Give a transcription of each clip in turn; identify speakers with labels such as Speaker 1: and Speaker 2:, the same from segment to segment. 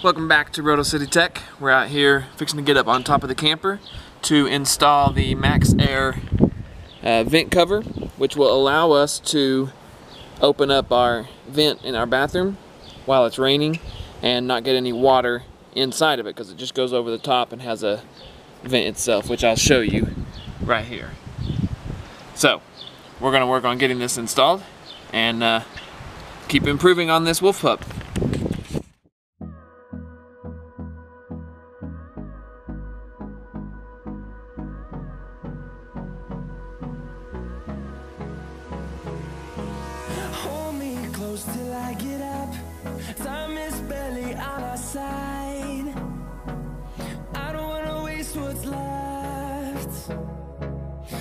Speaker 1: Welcome back to RotoCityTech. We're out here fixing to get up on top of the camper to install the MAXXAIR vent cover, which will allow us to open up our vent in our bathroom while it's raining and not get any water inside of it, because it just goes over the top and has a vent itself, which I'll show you right here. So we're going to work on getting this installed and keep improving on this wolf pup.
Speaker 2: Till I get up, time is barely on our side. I don't wanna waste what's left.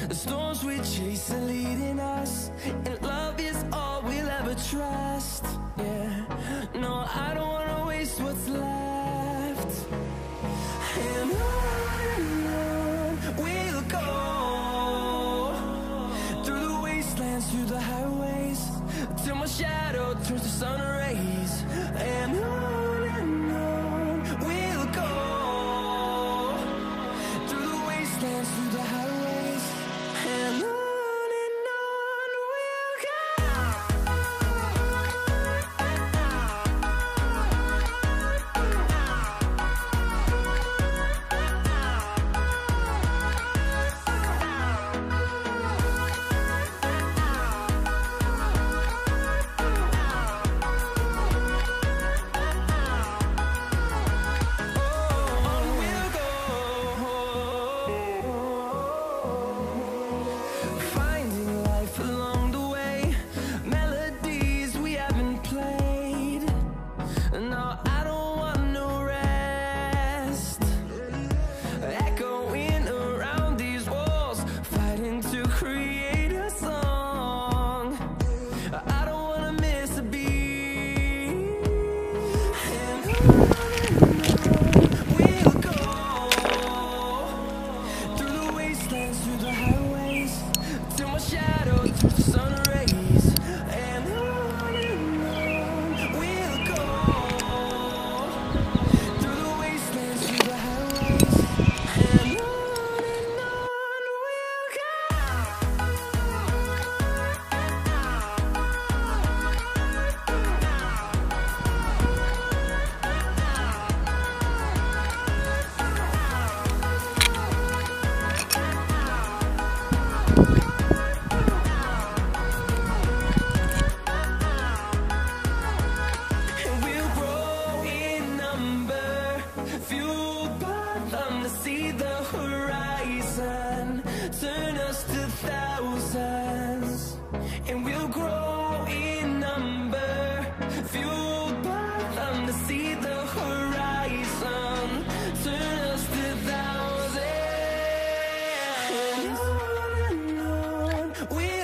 Speaker 2: The storms we chase are leading us, and love is all we'll ever trust. Yeah, no, I don't wanna waste what's left. And on we'll go, through the wastelands, through the highways, till my shadow turns to sun rays. And on we'll go, through the wastelands, through the highways, and on we'll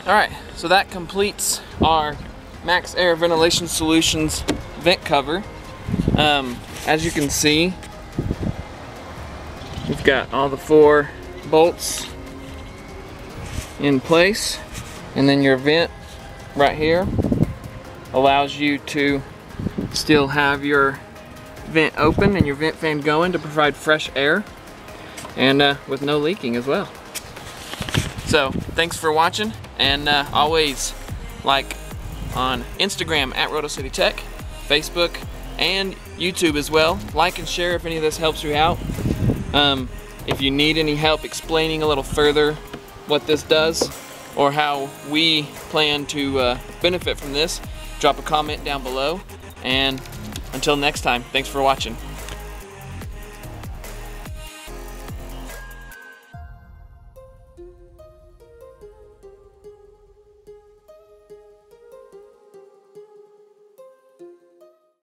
Speaker 1: Alright, so that completes our MAXXAIR Ventilation Solutions vent cover. As you can see, we've got all the 4 bolts in place, and then your vent right here allows you to still have your vent open and your vent fan going to provide fresh air, and with no leaking as well. So thanks for watching, and always like on Instagram at RotoCityTech, Facebook, and YouTube as well. Like and share if any of this helps you out. If you need any help explaining a little further what this does or how we plan to benefit from this, drop a comment down below. And until next time, thanks for watching.